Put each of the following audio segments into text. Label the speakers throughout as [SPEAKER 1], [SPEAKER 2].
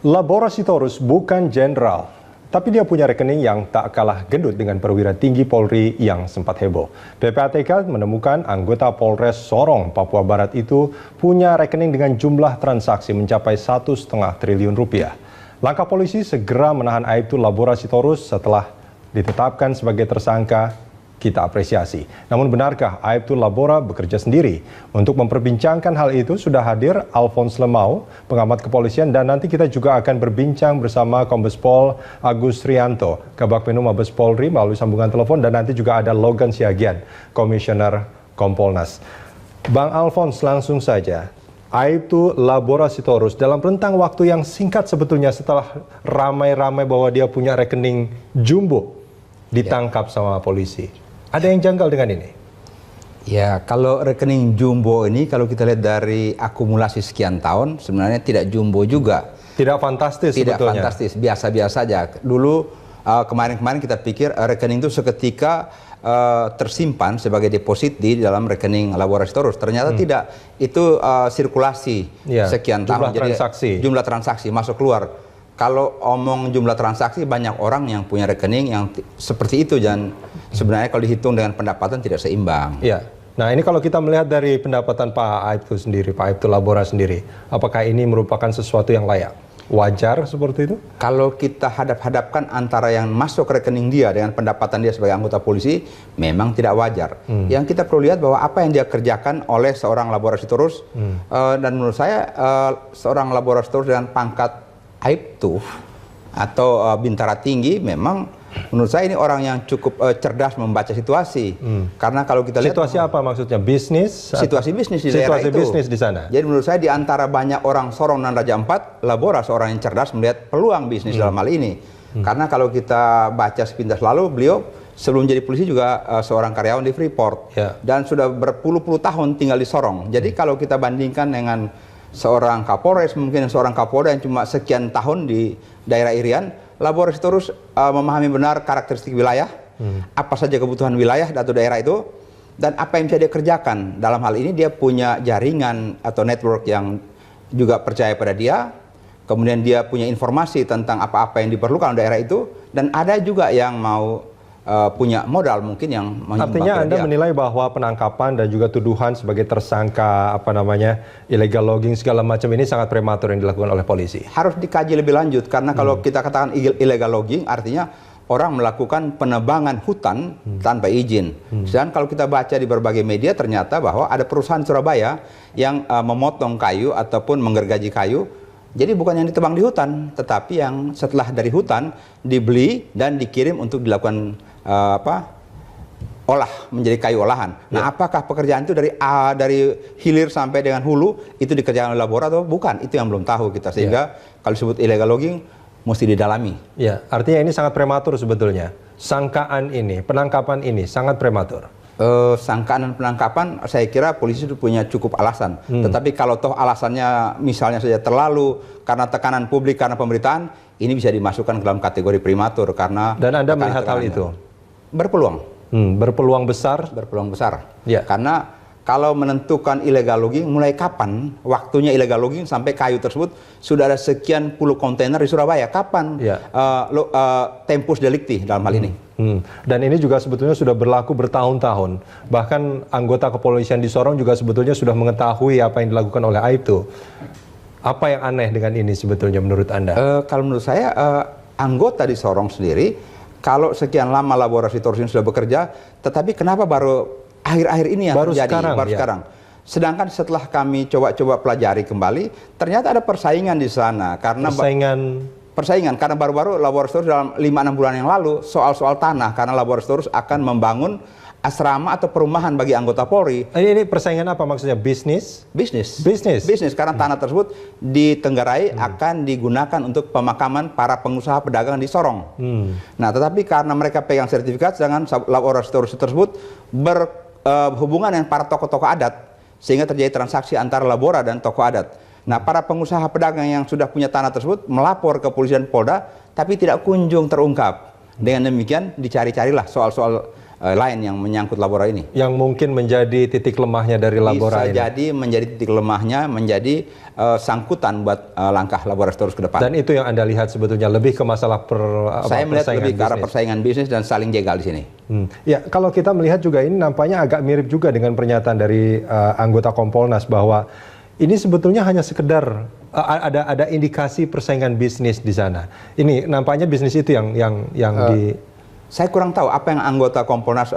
[SPEAKER 1] Labora Sitorus bukan jenderal, tapi dia punya rekening yang tak kalah gendut dengan perwira tinggi Polri yang sempat heboh. PPATK menemukan anggota Polres Sorong, Papua Barat itu punya rekening dengan jumlah transaksi mencapai 1,5 triliun rupiah. Langkah polisi segera menahan Aibtu Labora Sitorus setelah ditetapkan sebagai tersangka. Kita apresiasi. Namun benarkah Aibtu Labora bekerja sendiri? Untuk memperbincangkan hal itu sudah hadir Alphonse Lemau, pengamat kepolisian, dan nanti kita juga akan berbincang bersama Kombes Pol Agus Rianto, Kabak Penum Mabes Polri melalui sambungan telepon, dan nanti juga ada Logan Siagian, Komisioner Kompolnas. Bang Alphonse, langsung saja. Aibtu Labora Sitorus dalam rentang waktu yang singkat sebetulnya setelah ramai-ramai bahwa dia punya rekening jumbo ditangkap sama polisi. Ada yang janggal dengan ini?
[SPEAKER 2] Ya, kalau rekening jumbo ini kalau kita lihat dari akumulasi sekian tahun sebenarnya tidak jumbo juga.
[SPEAKER 1] Tidak fantastis
[SPEAKER 2] sebetulnya. Tidak fantastis, biasa-biasa saja. Dulu kemarin-kemarin kita pikir rekening itu seketika tersimpan sebagai deposit di dalam rekening Labora Sitorus. Ternyata tidak, itu sirkulasi sekian tahun. Jumlah transaksi masuk keluar. Kalau omong jumlah transaksi, banyak orang yang punya rekening yang seperti itu, dan sebenarnya kalau dihitung dengan pendapatan tidak seimbang.
[SPEAKER 1] Ya. Nah, ini kalau kita melihat dari pendapatan Pak Aibtu sendiri, Pak Aibtu Labora sendiri, apakah ini merupakan sesuatu yang layak? Wajar seperti itu?
[SPEAKER 2] Kalau kita hadap-hadapkan antara yang masuk ke rekening dia dengan pendapatan dia sebagai anggota polisi, memang tidak wajar. Yang kita perlu lihat bahwa apa yang dia kerjakan oleh seorang Labora Sitorus, dan menurut saya seorang Labora Sitorus dengan pangkat Aibtu atau bintara tinggi, memang menurut saya ini orang yang cukup cerdas membaca situasi. Karena kalau kita lihat
[SPEAKER 1] situasi apa maksudnya? Bisnis?
[SPEAKER 2] Situasi bisnis di daerah itu.
[SPEAKER 1] Situasi bisnis di sana.
[SPEAKER 2] Jadi menurut saya di antara banyak orang Sorong dan Raja Ampat, Labora seorang yang cerdas melihat peluang bisnis dalam hal ini. Karena kalau kita baca sepintas lalu, beliau sebelum jadi polisi juga seorang karyawan di Freeport. Dan sudah berpuluh-puluh tahun tinggal di Sorong. Jadi kalau kita bandingkan dengan seorang Kapolres, mungkin seorang Kapolda yang cuma sekian tahun di daerah Irian, Labora Sitorus memahami benar karakteristik wilayah, apa saja kebutuhan wilayah atau daerah itu, dan apa yang bisa dia kerjakan. Dalam hal ini dia punya jaringan atau network yang juga percaya pada dia, kemudian dia punya informasi tentang apa-apa yang diperlukan daerah itu, dan ada juga yang mau punya modal mungkin yang
[SPEAKER 1] artinya Anda menilai bahwa penangkapan dan juga tuduhan sebagai tersangka illegal logging segala macam ini sangat prematur yang dilakukan oleh polisi.
[SPEAKER 2] Harus dikaji lebih lanjut, karena kalau kita katakan illegal logging artinya orang melakukan penebangan hutan tanpa izin. Dan kalau kita baca di berbagai media ternyata bahwa ada perusahaan Surabaya yang memotong kayu ataupun menggergaji kayu. Jadi bukan yang ditebang di hutan, tetapi yang setelah dari hutan dibeli dan dikirim untuk dilakukan olah menjadi kayu olahan. Nah, apakah pekerjaan itu dari hilir sampai dengan hulu itu dikerjakan oleh Labora atau bukan? Itu yang belum tahu kita, sehingga kalau disebut illegal logging mesti didalami.
[SPEAKER 1] Ya, artinya ini sangat prematur sebetulnya. Sangkaan ini, penangkapan ini sangat prematur.
[SPEAKER 2] Sangkaan dan penangkapan saya kira polisi itu punya cukup alasan. Tetapi kalau toh alasannya misalnya saja terlalu karena tekanan publik, karena pemberitaan, ini bisa dimasukkan ke dalam kategori prematur karena.
[SPEAKER 1] Dan Anda melihat hal itu?
[SPEAKER 2] Berpeluang.
[SPEAKER 1] Berpeluang besar?
[SPEAKER 2] Berpeluang besar. Karena kalau menentukan illegal logging, mulai kapan waktunya illegal logging sampai kayu tersebut sudah ada sekian puluh kontainer di Surabaya? Kapan tempus delicti dalam hal ini?
[SPEAKER 1] Dan ini juga sebetulnya sudah berlaku bertahun-tahun. Bahkan anggota kepolisian di Sorong juga sebetulnya sudah mengetahui apa yang dilakukan oleh Aibtu. Apa yang aneh dengan ini sebetulnya menurut Anda?
[SPEAKER 2] Kalau menurut saya, anggota di Sorong sendiri, kalau sekian lama Labora Sitorus sudah bekerja, tetapi kenapa baru akhir-akhir ini yang terjadi? Baru sekarang. Sedangkan setelah kami coba-coba pelajari kembali, ternyata ada persaingan di sana. Karena persaingan karena baru-baru Labora Sitorus dalam 5-6 bulan yang lalu soal-soal tanah, karena Labora Sitorus akan membangun asrama atau perumahan bagi anggota Polri.
[SPEAKER 1] Ini persaingan apa maksudnya? Bisnis?
[SPEAKER 2] Bisnis, karena tanah tersebut ditenggarai akan digunakan untuk pemakaman para pengusaha pedagang di Sorong. Nah, tetapi karena mereka pegang sertifikat, sedangkan Labora Sitorus tersebut berhubungan dengan para tokoh-tokoh adat, sehingga terjadi transaksi antara Labora dan tokoh adat. Nah, para pengusaha pedagang yang sudah punya tanah tersebut melapor ke polisi dan Polda, tapi tidak kunjung terungkap. Dengan demikian dicari-carilah soal-soal lain yang menyangkut Labora ini.
[SPEAKER 1] Yang mungkin menjadi titik lemahnya dari Labora
[SPEAKER 2] Bisa
[SPEAKER 1] ini.
[SPEAKER 2] jadi menjadi titik lemahnya, menjadi sangkutan buat langkah Labora Sitorus ke depan.
[SPEAKER 1] Dan itu yang Anda lihat sebetulnya lebih ke masalah
[SPEAKER 2] Saya melihat lebih ke arah
[SPEAKER 1] bisnis.
[SPEAKER 2] persaingan bisnis dan saling jegal di sini.
[SPEAKER 1] Ya, kalau kita melihat juga ini nampaknya agak mirip juga dengan pernyataan dari anggota Kompolnas bahwa ini sebetulnya hanya sekedar ada indikasi persaingan bisnis di sana. Ini nampaknya bisnis itu yang di
[SPEAKER 2] Saya kurang tahu apa yang anggota Kompolnas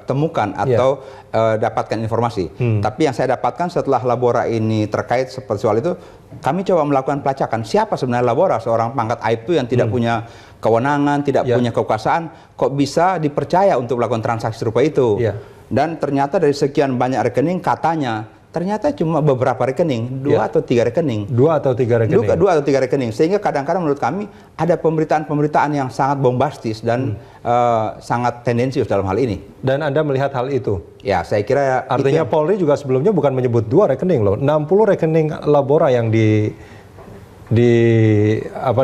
[SPEAKER 2] temukan atau dapatkan informasi. Tapi yang saya dapatkan setelah Labora ini terkait seperti soal itu, kami coba melakukan pelacakan. Siapa sebenarnya Labora, seorang pangkat aibtu yang tidak punya kewenangan, tidak punya kekuasaan, kok bisa dipercaya untuk melakukan transaksi serupa itu? Dan ternyata dari sekian banyak rekening katanya, ternyata cuma beberapa rekening, 2 atau 3 rekening.
[SPEAKER 1] 2 atau 3 rekening.
[SPEAKER 2] 2 atau 3 rekening. Sehingga kadang-kadang menurut kami ada pemberitaan-pemberitaan yang sangat bombastis dan sangat tendensius dalam hal ini.
[SPEAKER 1] Dan Anda melihat hal itu?
[SPEAKER 2] Ya, saya kira
[SPEAKER 1] artinya Polri juga sebelumnya bukan menyebut 2 rekening loh. 60 rekening Labora yang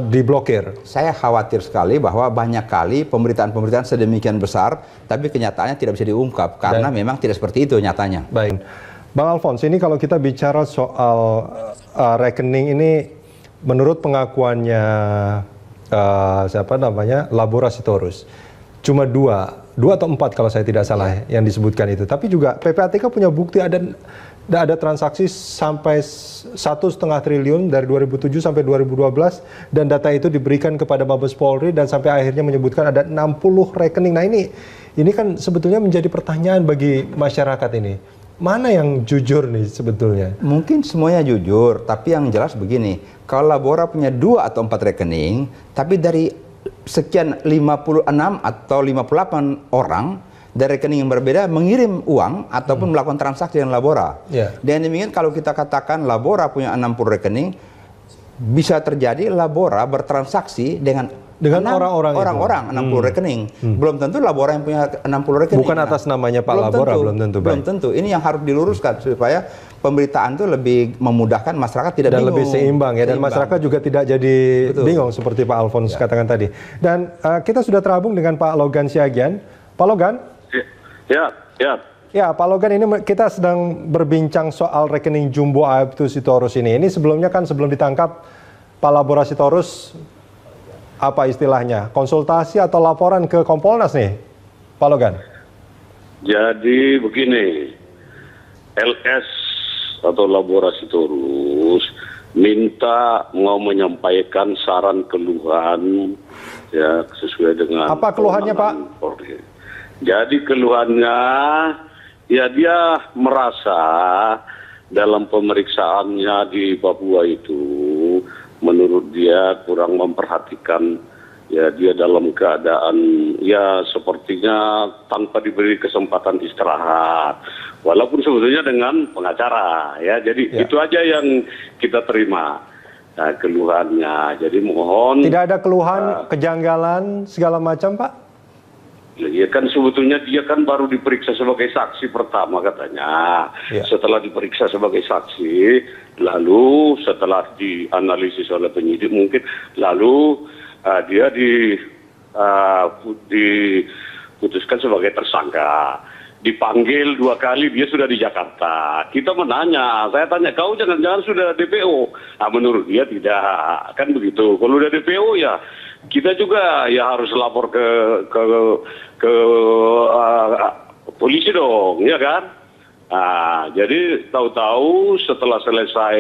[SPEAKER 1] diblokir.
[SPEAKER 2] Saya khawatir sekali bahwa banyak kali pemberitaan-pemberitaan sedemikian besar, tapi kenyataannya tidak bisa diungkap karena memang tidak seperti itu nyatanya.
[SPEAKER 1] Baik. Bang Alphonse, ini kalau kita bicara soal rekening ini, menurut pengakuannya Labora Sitorus, cuma 2 atau 4 kalau saya tidak salah yang disebutkan itu. Tapi juga PPATK punya bukti ada transaksi sampai 1,5 triliun dari 2007 sampai 2012 dan data itu diberikan kepada Mabes Polri dan sampai akhirnya menyebutkan ada 60 rekening. Nah ini kan sebetulnya menjadi pertanyaan bagi masyarakat ini. Mana yang jujur nih sebetulnya?
[SPEAKER 2] Mungkin semuanya jujur, tapi yang jelas begini, kalau Labora punya 2 atau 4 rekening, tapi dari sekian 56 atau 58 orang dari rekening yang berbeda mengirim uang ataupun melakukan transaksi dengan Labora. Dan demikian kalau kita katakan Labora punya 60 rekening, bisa terjadi Labora bertransaksi dengan orang-orang 60 rekening. Belum tentu Labora yang punya 60 rekening.
[SPEAKER 1] Bukan atas namanya Pak Labora, belum tentu.
[SPEAKER 2] Belum tentu. Ini yang harus diluruskan supaya pemberitaan itu lebih memudahkan masyarakat, tidak
[SPEAKER 1] dan
[SPEAKER 2] bingung.
[SPEAKER 1] Lebih seimbang ya. Dan masyarakat juga tidak jadi bingung seperti Pak Alphonse katakan tadi. Dan kita sudah terhubung dengan Pak Logan Siagian. Pak Logan? Ya, Pak Logan, ini kita sedang berbincang soal rekening jumbo aibtu Sitorus ini. Ini sebelumnya kan sebelum ditangkap Pak Labora Sitorus, apa istilahnya, konsultasi atau laporan ke Kompolnas nih, Pak Logan?
[SPEAKER 3] Jadi begini, LS atau Labora Sitorus minta mau menyampaikan saran keluhan ya sesuai dengan
[SPEAKER 1] apa keluhannya Pak?
[SPEAKER 3] Polri. Jadi keluhannya ya dia merasa dalam pemeriksaannya di Papua itu menurut dia kurang memperhatikan ya, dia dalam keadaan ya sepertinya tanpa diberi kesempatan istirahat, walaupun sebetulnya dengan pengacara ya. Jadi itu aja yang kita terima keluhannya. Jadi mohon
[SPEAKER 1] tidak ada keluhan kejanggalan segala macam Pak?
[SPEAKER 3] Ya kan sebetulnya dia kan baru diperiksa sebagai saksi pertama katanya. Setelah diperiksa sebagai saksi, lalu setelah dianalisis oleh penyidik mungkin, lalu dia diputuskan sebagai tersangka. Dipanggil 2 kali, dia sudah di Jakarta. Kita menanya, saya tanya, kau jangan-jangan sudah DPO? Nah, menurut dia tidak, kan begitu. Kalau udah DPO ya kita juga ya harus lapor ke polisi dong, ya kan? Nah, jadi tahu-tahu setelah selesai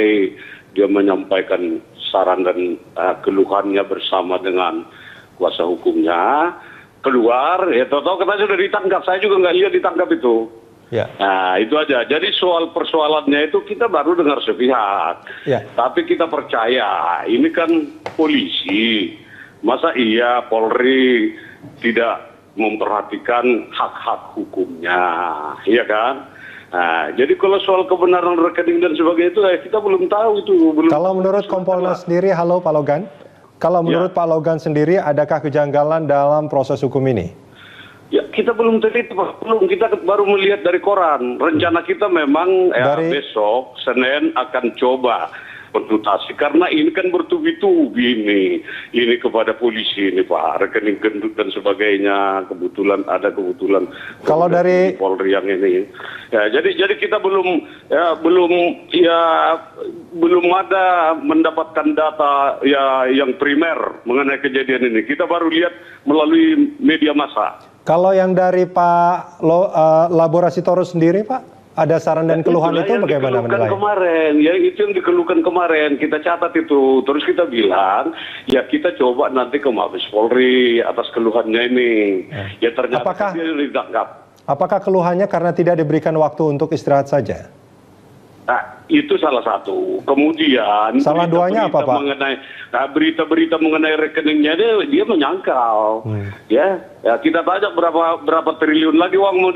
[SPEAKER 3] dia menyampaikan saran dan keluhannya bersama dengan kuasa hukumnya, keluar, ya tahu-tahu katanya sudah ditangkap. Saya juga nggak lihat ditangkap itu. Nah, itu aja. Jadi soal persoalannya itu kita baru dengar sepihak. Tapi kita percaya, ini kan polisi. Masa iya Polri tidak memperhatikan hak-hak hukumnya, iya kan? Nah, jadi kalau soal kebenaran rekening dan sebagainya itu kita belum tahu itu.
[SPEAKER 1] Kalau menurut Kompolnas sendiri, halo Pak Logan, kalau menurut Pak Logan sendiri, adakah kejanggalan dalam proses hukum ini?
[SPEAKER 3] Ya, kita belum teliti, belum. Kita baru melihat dari koran. Rencana kita memang besok Senin akan coba konsultasi karena ini kan bertubi-tubi ini kepada polisi ini Pak, rekening gendut dan sebagainya, kebetulan
[SPEAKER 1] Kalau dari
[SPEAKER 3] Polri yang ini ya, jadi kita belum ada mendapatkan data ya yang primer mengenai kejadian ini. Kita baru lihat melalui media massa.
[SPEAKER 1] Kalau yang dari Pak Labora Sitorus sendiri, Pak, ada saran dan keluhan itu bagaimana menilai?
[SPEAKER 3] Kemarin, ya itu yang dikeluhkan kemarin, kita catat itu, terus kita bilang, ya kita coba nanti ke Mabes Polri atas keluhannya ini. Ya ternyata dia ditangkap.
[SPEAKER 1] Apakah keluhannya karena tidak diberikan waktu untuk istirahat saja?
[SPEAKER 3] Nah, itu salah satu. Kemudian
[SPEAKER 1] salah duanya apa, Pak?
[SPEAKER 3] Berita-berita mengenai rekeningnya dia menyangkal. Ya, kita tanya berapa triliun lagi uang mau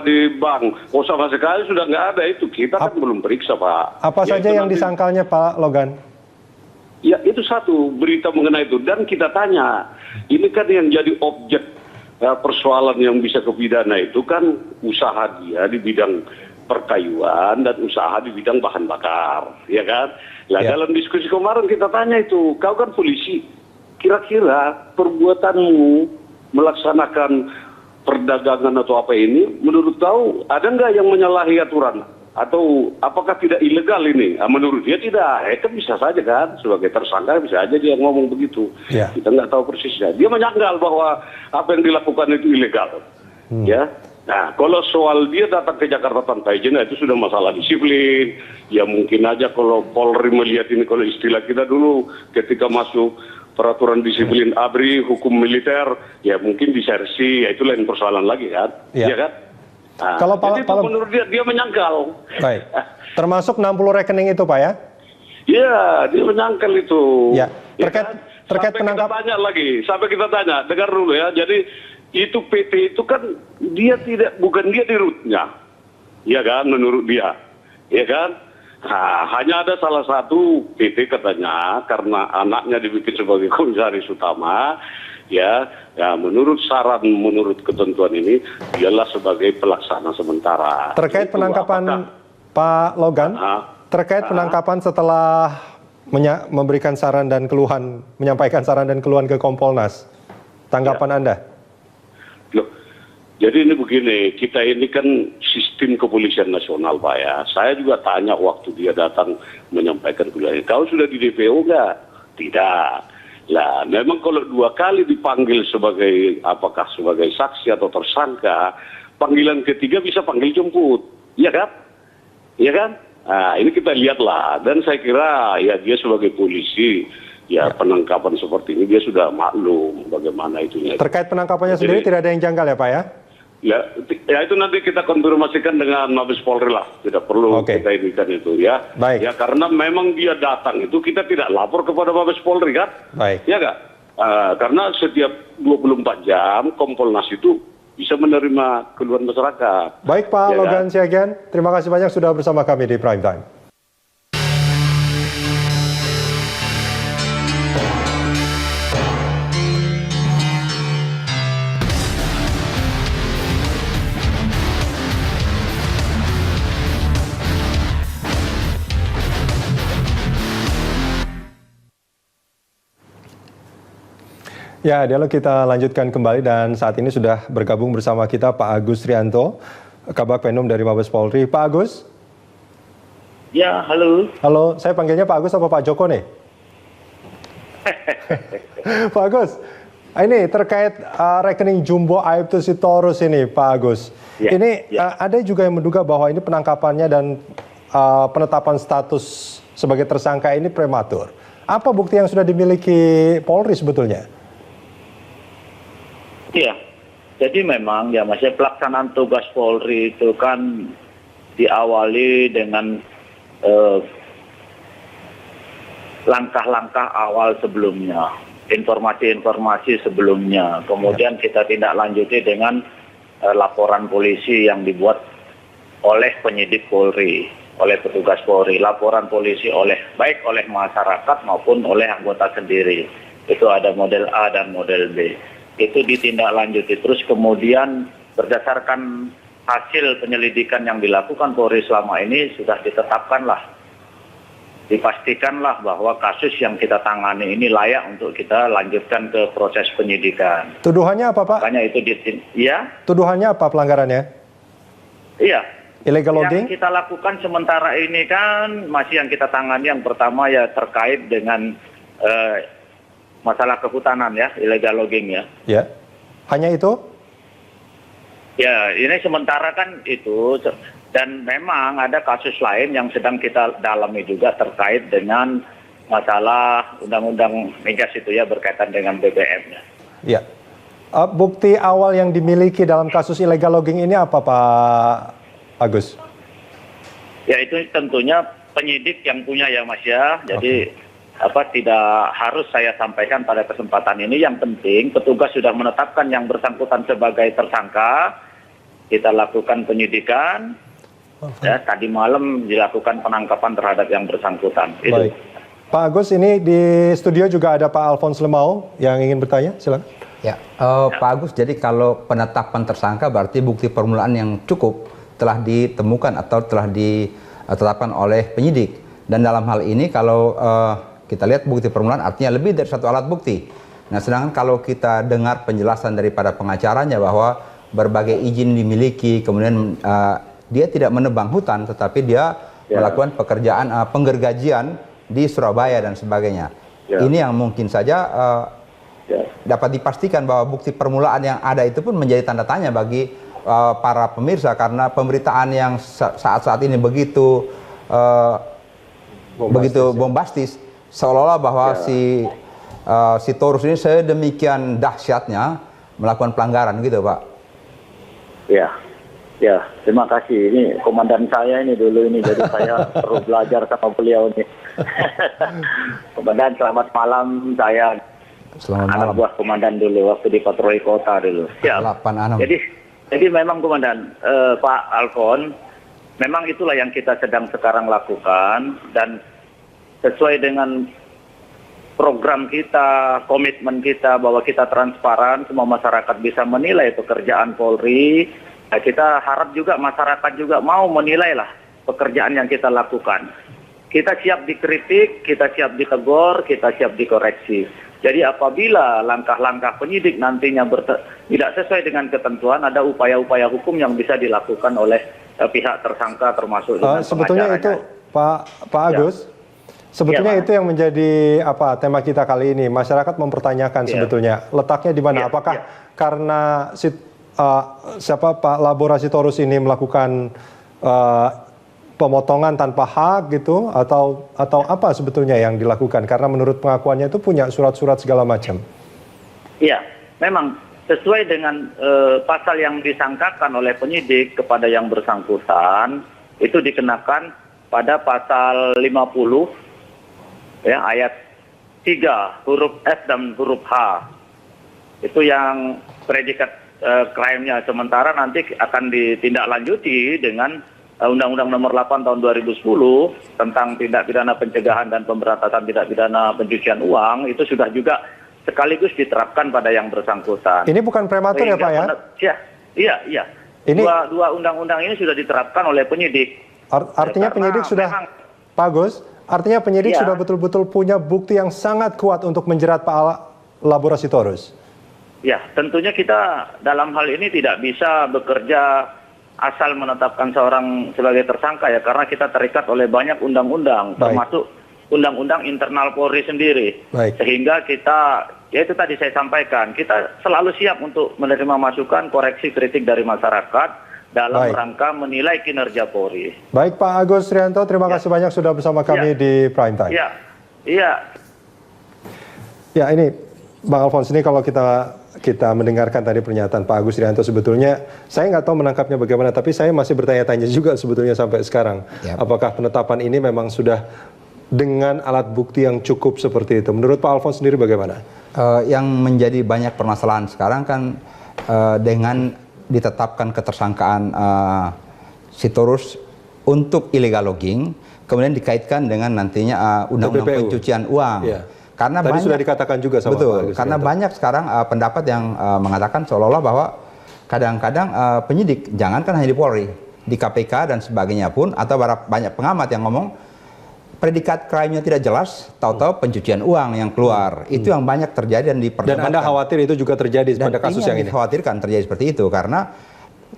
[SPEAKER 3] di bank. Oh, sama sekali sudah nggak ada itu. Kita kan belum periksa, Pak.
[SPEAKER 1] Apa saja yang disangkalnya, Pak Logan?
[SPEAKER 3] Ya, itu satu berita mengenai itu. Dan kita tanya, ini kan yang jadi objek persoalan yang bisa ke pidana itu kan usaha dia di bidang perkayuan dan usaha di bidang bahan bakar, ya kan? Nah, dalam diskusi kemarin kita tanya itu, kau kan polisi, kira-kira perbuatanmu melaksanakan perdagangan atau apa ini, menurut kau ada nggak yang menyalahi aturan? Atau apakah tidak ilegal ini? Menurut dia tidak, kan bisa saja kan, sebagai tersangka bisa aja dia ngomong begitu. Kita nggak tahu persisnya. Dia menyangkal bahwa apa yang dilakukan itu ilegal, ya. Nah, kalau soal dia datang ke Jakarta tanpa izin, itu sudah masalah disiplin. Ya mungkin aja kalau Polri melihat ini, kalau istilah kita dulu ketika masuk peraturan disiplin ABRI, hukum militer, ya mungkin disersi, ya itu lain persoalan lagi kan, ya kan? Nah,
[SPEAKER 1] kalau
[SPEAKER 3] menurut dia menyangkal.
[SPEAKER 1] Baik, termasuk 60 rekening itu Pak ya?
[SPEAKER 3] Iya, dia menyangkal itu.
[SPEAKER 1] Ya, terkait penangkapan.
[SPEAKER 3] Sampai kita tanya, dengar dulu ya, jadi itu PT itu kan bukan dia di rootnya, ya kan, menurut dia, ya kan. Nah, hanya ada salah satu PT katanya karena anaknya dibikin sebagai komisaris utama, ya menurut ketentuan ini dialah sebagai pelaksana sementara.
[SPEAKER 1] Terkait penangkapan Pak Logan, terkait penangkapan setelah memberikan saran dan keluhan, menyampaikan saran dan keluhan ke Kompolnas, tanggapan Anda?
[SPEAKER 3] Loh, jadi ini begini, kita ini kan sistem kepolisian nasional Pak ya. Saya juga tanya waktu dia datang menyampaikan keluhannya, kau sudah di DPO nggak? Tidak. Lah, memang kalau 2 kali dipanggil apakah sebagai saksi atau tersangka, panggilan ketiga bisa panggil jemput, iya kan? Iya kan? Nah, ini kita lihatlah, dan saya kira ya dia sebagai polisi, ya penangkapan seperti ini dia sudah maklum bagaimana itunya.
[SPEAKER 1] Terkait penangkapannya sendiri tidak ada yang janggal ya Pak ya?
[SPEAKER 3] Ya itu nanti kita konfirmasikan dengan Mabes Polri lah, tidak perlu kita inikan itu ya.
[SPEAKER 1] Baik.
[SPEAKER 3] Ya karena memang dia datang itu kita tidak lapor kepada Mabes Polri kan?
[SPEAKER 1] Baik.
[SPEAKER 3] Ya nggak? Karena setiap 24 jam Kompolnas itu bisa menerima keluhan masyarakat.
[SPEAKER 1] Baik Pak Logan Siagian, terima kasih banyak sudah bersama kami di Prime Time. Ya, dialog kita lanjutkan kembali dan saat ini sudah bergabung bersama kita Pak Agus Rianto, Kabag Penum dari Mabes Polri. Pak Agus?
[SPEAKER 4] Ya, halo.
[SPEAKER 1] Halo, saya panggilnya Pak Agus apa Pak Joko nih? Pak Agus, ini terkait rekening Jumbo Aibtu Sitorus ini Pak Agus. Ada juga yang menduga bahwa ini penangkapannya dan penetapan status sebagai tersangka ini prematur. Apa bukti yang sudah dimiliki Polri sebetulnya?
[SPEAKER 4] Iya, jadi memang ya Mas, pelaksanaan tugas Polri itu kan diawali dengan langkah-langkah awal sebelumnya, informasi-informasi sebelumnya, kemudian kita tindak lanjuti dengan laporan polisi yang dibuat oleh penyidik Polri, oleh petugas Polri, laporan polisi baik oleh masyarakat maupun oleh anggota sendiri. Itu ada model A dan model B. Itu ditindaklanjuti terus, kemudian berdasarkan hasil penyelidikan yang dilakukan Polri selama ini sudah ditetapkanlah dipastikanlah bahwa kasus yang kita tangani ini layak untuk kita lanjutkan ke proses penyidikan.
[SPEAKER 1] Tuduhannya apa, Pak?
[SPEAKER 4] Makanya itu ya.
[SPEAKER 1] Tuduhannya apa pelanggarannya?
[SPEAKER 4] Iya.
[SPEAKER 1] Illegal logging?
[SPEAKER 4] Yang kita lakukan sementara ini kan masih yang kita tangani yang pertama ya terkait dengan masalah kehutanan ya, illegal logging ya.
[SPEAKER 1] Ya. Hanya itu?
[SPEAKER 4] Ya, ini sementara kan itu. Dan memang ada kasus lain yang sedang kita dalami juga terkait dengan masalah undang-undang migas itu ya berkaitan dengan BBM-nya.
[SPEAKER 1] Ya. Bukti awal yang dimiliki dalam kasus illegal logging ini apa, Pak Agus?
[SPEAKER 4] Ya itu tentunya penyidik yang punya ya Mas ya. Jadi tidak harus saya sampaikan pada kesempatan ini. Yang penting petugas sudah menetapkan yang bersangkutan sebagai tersangka. Kita lakukan penyidikan. Ya, tadi malam dilakukan penangkapan terhadap yang bersangkutan.
[SPEAKER 1] Baik. Pak Agus, ini di studio juga ada Pak Alphonse Lemau yang ingin bertanya, silakan.
[SPEAKER 2] Ya, Pak Agus, jadi kalau penetapan tersangka berarti bukti permulaan yang cukup telah ditemukan atau telah ditetapkan oleh penyidik. Dan dalam hal ini kalau kita lihat bukti permulaan artinya lebih dari satu alat bukti. Nah, sedangkan kalau kita dengar penjelasan daripada pengacaranya bahwa berbagai izin dimiliki, kemudian dia tidak menebang hutan, tetapi dia melakukan pekerjaan penggergajian di Surabaya dan sebagainya. Ini yang mungkin saja dapat dipastikan bahwa bukti permulaan yang ada itu pun menjadi tanda tanya bagi para pemirsa, karena pemberitaan yang saat-saat ini begitu bombastis, seolah-olah bahwa si Torus ini sedemikian dahsyatnya melakukan pelanggaran gitu, Pak.
[SPEAKER 4] Ya, terima kasih. Ini komandan saya ini dulu ini, jadi saya perlu belajar sama beliau ini. Komandan, selamat malam. Saya anak buah komandan dulu waktu di patroli kota dulu. Ya. Jadi memang komandan Pak Alphonse, memang itulah yang kita sedang sekarang lakukan dan sesuai dengan program kita, komitmen kita bahwa kita transparan, semua masyarakat bisa menilai pekerjaan Polri. Nah, kita harap juga masyarakat juga mau menilai lah pekerjaan yang kita lakukan. Kita siap dikritik, kita siap ditegur, kita siap dikoreksi. Jadi apabila langkah-langkah penyidik nantinya tidak sesuai dengan ketentuan, ada upaya-upaya hukum yang bisa dilakukan oleh pihak tersangka termasuk dengan
[SPEAKER 1] sebetulnya itu Pak Agus, sebetulnya itu yang menjadi tema kita kali ini. Masyarakat mempertanyakan sebetulnya letaknya di mana? Apakah karena Pak Laborasi Torus ini melakukan pemotongan tanpa hak gitu, atau apa sebetulnya yang dilakukan? Karena menurut pengakuannya itu punya surat-surat segala macam. Iya, memang sesuai dengan pasal yang disangkakan oleh penyidik kepada yang bersangkutan, itu dikenakan pada pasal 50 ya, ayat 3 huruf F dan huruf H. Itu yang predikat krimnya, sementara nanti akan ditindaklanjuti dengan Undang-Undang Nomor 8 Tahun 2010 tentang tindak pidana pencegahan dan pemberantasan tindak pidana pencucian uang, itu sudah juga sekaligus diterapkan pada yang bersangkutan. Ini bukan prematur ya, Pak ya? Iya. Ini dua undang-undang ini sudah diterapkan oleh penyidik. Artinya penyidik sudah, Pak Agus, artinya penyidik sudah betul-betul punya bukti yang sangat kuat untuk menjerat Pak Laborasi Torus. Ya, tentunya kita dalam hal ini tidak bisa bekerja asal menetapkan seorang sebagai tersangka ya, karena kita terikat oleh banyak undang-undang, termasuk undang-undang internal Polri sendiri. Sehingga kita, ya itu tadi saya sampaikan, kita selalu siap untuk menerima masukan, koreksi, kritik dari masyarakat dalam rangka menilai kinerja Polri. Baik, Pak Agus Rianto, terima kasih banyak sudah bersama kami di Prime Time. Ya, ini Bang Alphonse, ini kalau kita mendengarkan tadi pernyataan Pak Agus Rianto, sebetulnya saya nggak tahu menangkapnya bagaimana, tapi saya masih bertanya-tanya juga sebetulnya sampai sekarang. Apakah penetapan ini memang sudah dengan alat bukti yang cukup seperti itu? Menurut Pak Alphonse sendiri bagaimana?
[SPEAKER 2] Yang menjadi banyak permasalahan sekarang kan dengan ditetapkan ketersangkaan si Torus untuk illegal logging, kemudian dikaitkan dengan nantinya undang-undang pencucian uang. Karena tadi sudah dikatakan juga sama Pak Agus, karena banyak sekarang pendapat yang mengatakan seolah-olah bahwa kadang-kadang penyidik, jangankan hanya di Polri, di KPK dan sebagainya pun, atau banyak pengamat yang ngomong predikat crime-nya tidak jelas, tahu-tahu pencucian uang yang keluar. Itu yang banyak terjadi dan diperdebatkan.
[SPEAKER 1] Dan Anda khawatir itu juga terjadi pada kasus yang ini?
[SPEAKER 2] Dikhawatirkan terjadi seperti itu karena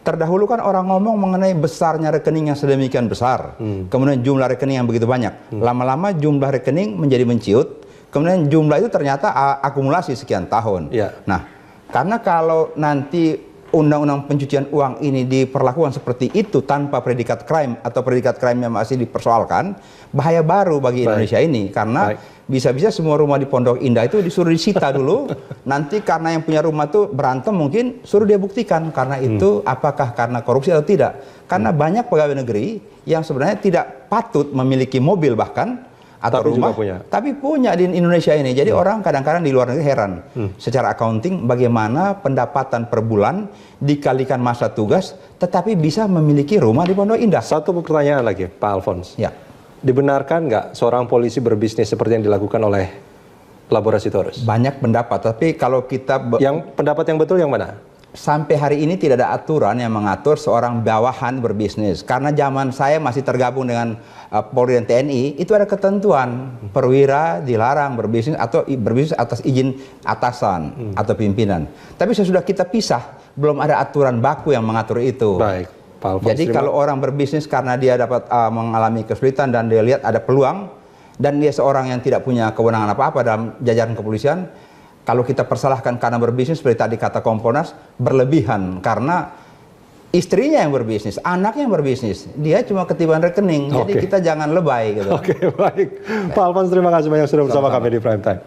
[SPEAKER 2] terdahulu kan orang ngomong mengenai besarnya rekening yang sedemikian besar, kemudian jumlah rekening yang begitu banyak. Lama-lama jumlah rekening menjadi menciut, kemudian jumlah itu ternyata akumulasi sekian tahun. Nah, karena kalau nanti undang-undang pencucian uang ini diperlakukan seperti itu tanpa predikat crime atau predikat crime yang masih dipersoalkan, bahaya baru bagi Indonesia ini karena bisa-bisa semua rumah di Pondok Indah itu disuruh disita dulu, nanti karena yang punya rumah tuh berantem mungkin suruh dia buktikan karena itu apakah karena korupsi atau tidak. Karena banyak pegawai negeri yang sebenarnya tidak patut memiliki mobil bahkan atau
[SPEAKER 1] tapi
[SPEAKER 2] rumah, tapi punya di Indonesia ini. Jadi orang kadang-kadang di luar negeri heran secara accounting bagaimana pendapatan per bulan dikalikan masa tugas tetapi bisa memiliki rumah di Pondok Indah.
[SPEAKER 1] Satu pertanyaan lagi, Pak Alphonse.
[SPEAKER 2] Ya.
[SPEAKER 1] Dibenarkan nggak seorang polisi berbisnis seperti yang dilakukan oleh Labora Sitorus?
[SPEAKER 2] Banyak pendapat, tapi kalau kita...
[SPEAKER 1] Yang pendapat yang betul yang mana?
[SPEAKER 2] Sampai hari ini tidak ada aturan yang mengatur seorang bawahan berbisnis. Karena zaman saya masih tergabung dengan Polri dan TNI, itu ada ketentuan perwira dilarang berbisnis atau berbisnis atas izin atasan atau pimpinan. Tapi sesudah kita pisah, belum ada aturan baku yang mengatur itu.
[SPEAKER 1] Baik, Pak Alphonse.
[SPEAKER 2] Jadi kalau orang berbisnis karena dia dapat mengalami kesulitan dan dia lihat ada peluang, dan dia seorang yang tidak punya kewenangan apa-apa dalam jajaran kepolisian, kalau kita persalahkan karena berbisnis, seperti tadi kata Komponas, berlebihan. Karena istrinya yang berbisnis, anaknya yang berbisnis, dia cuma ketiban rekening. Jadi kita jangan lebay gitu.
[SPEAKER 1] Oke, baik. Pak Alphonse, terima kasih banyak sudah bersama kami di Prime Time.